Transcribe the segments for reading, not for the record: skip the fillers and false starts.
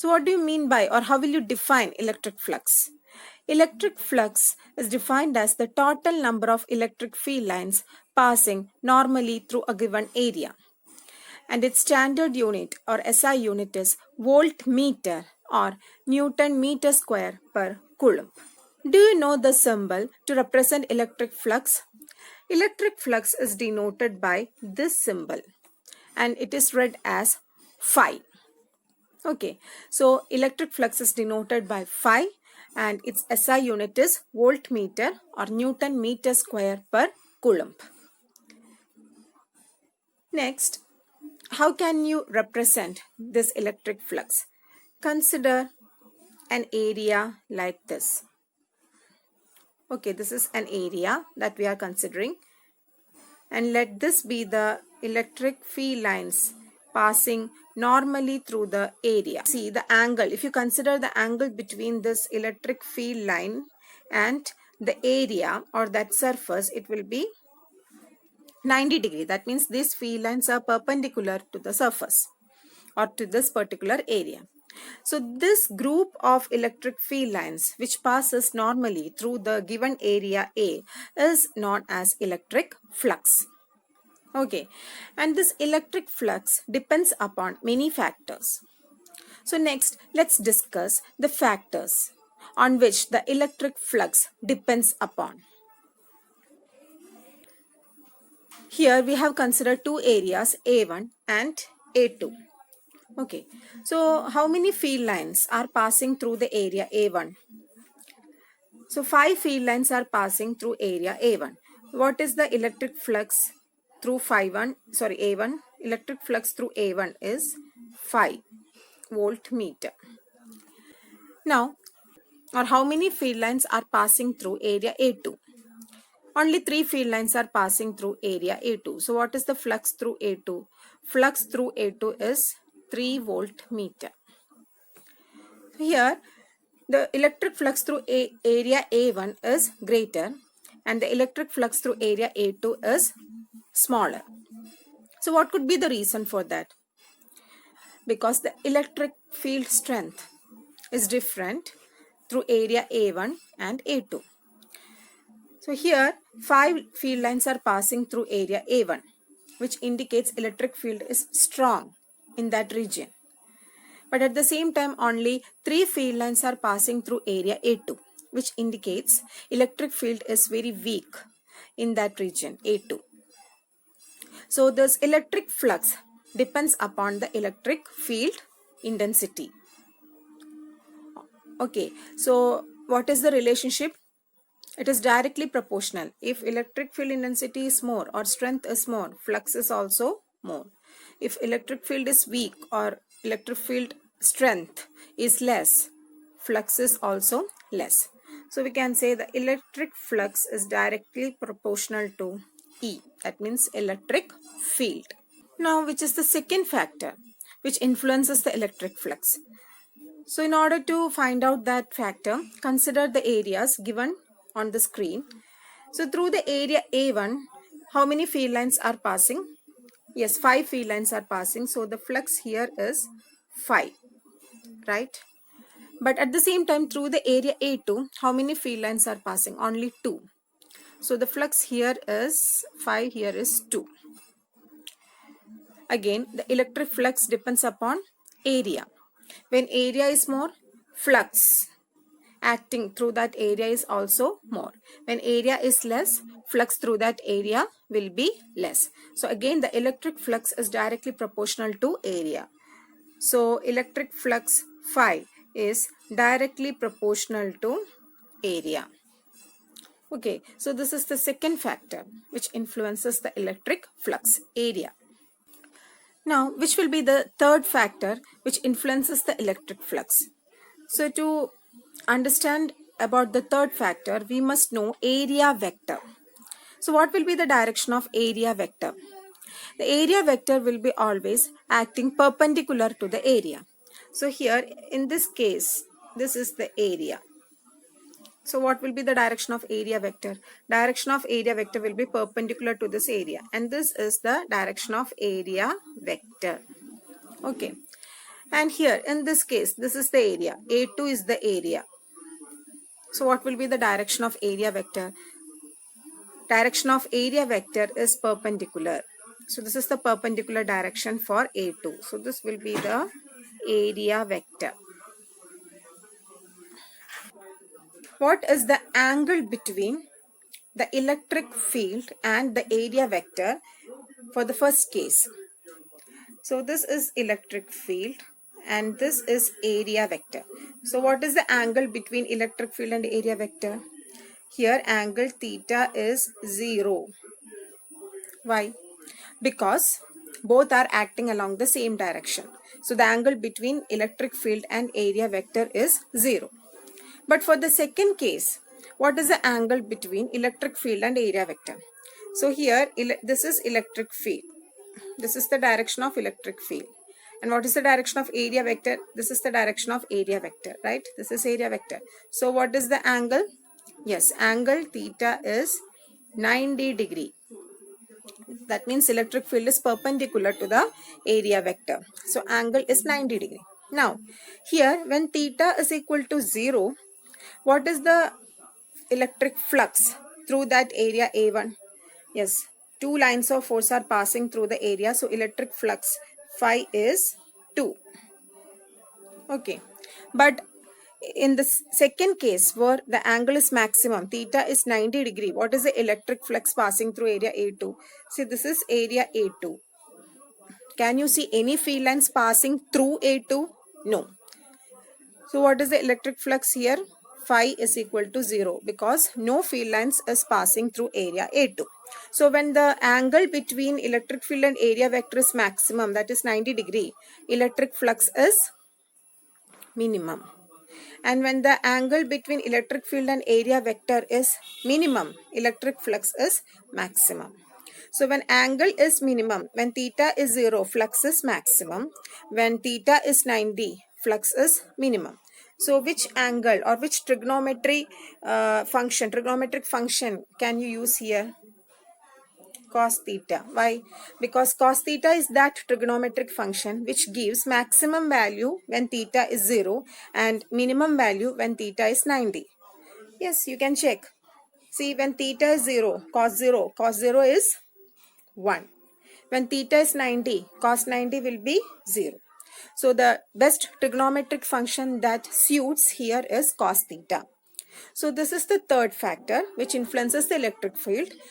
So what do you mean by, or how will you define electric flux? Electric flux is defined as the total number of electric field lines passing normally through a given area. And its standard unit or SI unit is voltmeter or Newton meter square per coulomb. Do you know the symbol to represent electric flux? Electric flux is denoted by this symbol and it is read as phi. Okay, so electric flux is denoted by phi and its SI unit is voltmeter or Newton meter square per coulomb. Next, how can you represent this electric flux? Consider an area like this. Okay, this is an area that we are considering, and let this be the electric field lines passing normally through the area. See the angle. If you consider the angle between this electric field line and the area or that surface, it will be 90 degree. That means these field lines are perpendicular to the surface or to this particular area. So this group of electric field lines which passes normally through the given area A is known as electric flux. Okay, and this electric flux depends upon many factors. So next, let's discuss the factors on which the electric flux depends upon. Here we have considered two areas A1 and A2. Okay, so how many field lines are passing through the area A1? So 5 field lines are passing through area A1. What is the electric flux through A1? Electric flux through A1 is 5 voltmeter. Now, or how many field lines are passing through area A2? Only 3 field lines are passing through area A2. So what is the flux through A2? Flux through A2 is 3 voltmeter. Here, the electric flux through area A1 is greater and the electric flux through area A2 is smaller. So what could be the reason for that? Because the electric field strength is different through area A1 and A2. So here 5 field lines are passing through area A1, which indicates electric field is strong in that region. But at the same time only 3 field lines are passing through area A2, which indicates electric field is very weak in that region A2. So this electric flux depends upon the electric field intensity. Okay, so what is the relationship? It is directly proportional. If electric field intensity is more or strength is more, flux is also more. If electric field is weak or electric field strength is less, flux is also less. So we can say the electric flux is directly proportional to E. That means electric field. Now, which is the second factor which influences the electric flux? So in order to find out that factor, consider the areas given on the screen. So through the area A1, how many field lines are passing? Yes, 5 field lines are passing. So the flux here is 5, right? But at the same time through the area A2, how many field lines are passing? Only 2. So the flux here is 5, here is 2. Again, the electric flux depends upon area. When area is more, flux acting through that area is also more. When area is less, flux through that area will be less. So again, the electric flux is directly proportional to area. So electric flux phi is directly proportional to area. Okay, so this is the second factor which influences the electric flux, area. Now, which will be the third factor which influences the electric flux? So to understand about the third factor, we must know area vector. So what will be the direction of area vector? The area vector will be always acting perpendicular to the area. So here in this case, this is the area. So what will be the direction of area vector? Direction of area vector will be perpendicular to this area, and this is the direction of area vector. Okay. And here in this case, this is the area. A2 is the area. So what will be the direction of area vector? Direction of area vector is perpendicular. So this is the perpendicular direction for A2. So this will be the area vector. What is the angle between the electric field and the area vector for the first case? So this is electric field and this is area vector. So what is the angle between electric field and area vector? Here angle theta is 0. Why? Because both are acting along the same direction. So the angle between electric field and area vector is 0. But for the second case, what is the angle between electric field and area vector? So here this is electric field. This is the direction of electric field. And what is the direction of area vector? This is the direction of area vector, right? This is area vector. So what is the angle? Yes, angle theta is 90 degree. That means electric field is perpendicular to the area vector. So angle is 90 degree. Now, here when theta is equal to 0, what is the electric flux through that area A1? Yes, two lines of force are passing through the area. So electric flux phi is 2. Okay. But in the second case where the angle is maximum, theta is 90 degree. What is the electric flux passing through area A2? See, this is area A2. Can you see any field lines passing through A2? No. So what is the electric flux here? Phi is equal to 0 because no field lines is passing through area A2. So when the angle between electric field and area vector is maximum, that is 90 degree, electric flux is minimum. And when the angle between electric field and area vector is minimum, electric flux is maximum. So when angle is minimum, when theta is 0, flux is maximum. When theta is 90, flux is minimum. So which angle or which trigonometric function can you use here? Cos theta. Why? Because cos theta is that trigonometric function which gives maximum value when theta is 0 and minimum value when theta is 90. Yes, you can check. See, when theta is 0 is 1. When theta is 90, cos 90 will be 0. So the best trigonometric function that suits here is cos theta. So this is the third factor which influences the electric flux,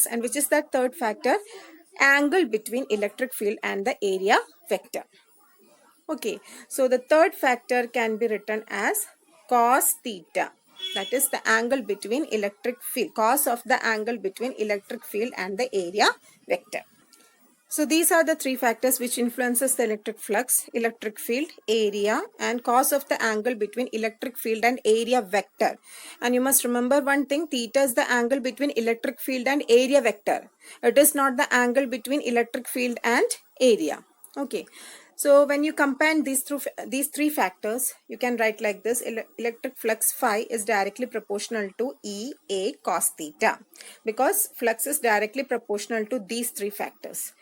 and which is that third factor? Angle between electric field and the area vector. Okay, so the third factor can be written as cos theta. That is the angle between electric field, cos of the angle between electric field and the area vector. So these are the three factors which influences the electric flux, electric field, area, and cos of the angle between electric field and area vector. And you must remember one thing, theta is the angle between electric field and area vector. It is not the angle between electric field and area. Okay. So when you combine these three factors, you can write like this: electric flux phi is directly proportional to EA cos theta, because flux is directly proportional to these three factors.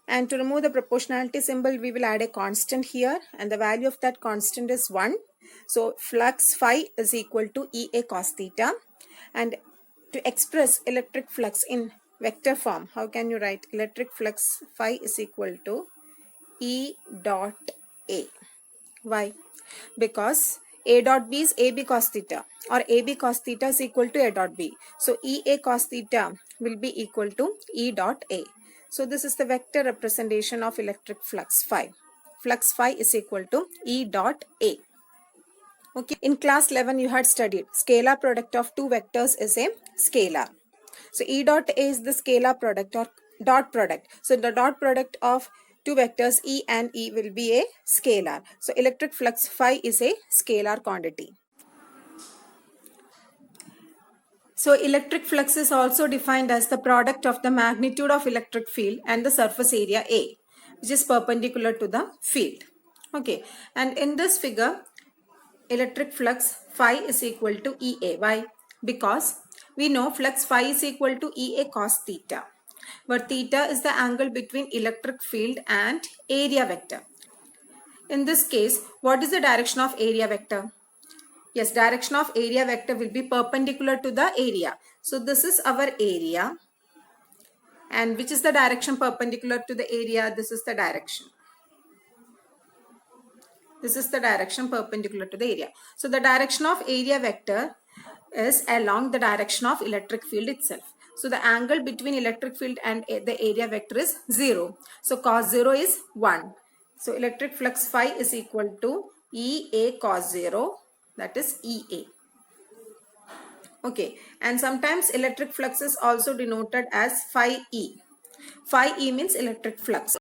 And to remove the proportionality symbol, we will add a constant here, and the value of that constant is 1. So flux phi is equal to EA cos theta. And to express electric flux in vector form, how can you write? Electric flux phi is equal to E dot A. Why? Because A dot B is AB cos theta, or AB cos theta is equal to A dot B. So EA cos theta will be equal to E dot A. So this is the vector representation of electric flux phi. Flux phi is equal to E dot A. Okay. In class 11 you had studied scalar product of two vectors is a scalar. So E dot A is the scalar product or dot product. So the dot product of two vectors E and E will be a scalar. So electric flux phi is a scalar quantity. So electric flux is also defined as the product of the magnitude of electric field and the surface area A, which is perpendicular to the field. Okay, and in this figure, electric flux phi is equal to EA. Why? Because we know flux phi is equal to EA cos theta, where theta is the angle between electric field and area vector. In this case, what is the direction of area vector? Yes, direction of area vector will be perpendicular to the area. So this is our area. And which is the direction perpendicular to the area? This is the direction. This is the direction perpendicular to the area. So the direction of area vector is along the direction of electric field itself. So the angle between electric field and the area vector is 0. So cos 0 is 1. So electric flux phi is equal to EA cos 0, that is EA. Okay, and sometimes electric flux is also denoted as phi E. Phi E means electric flux.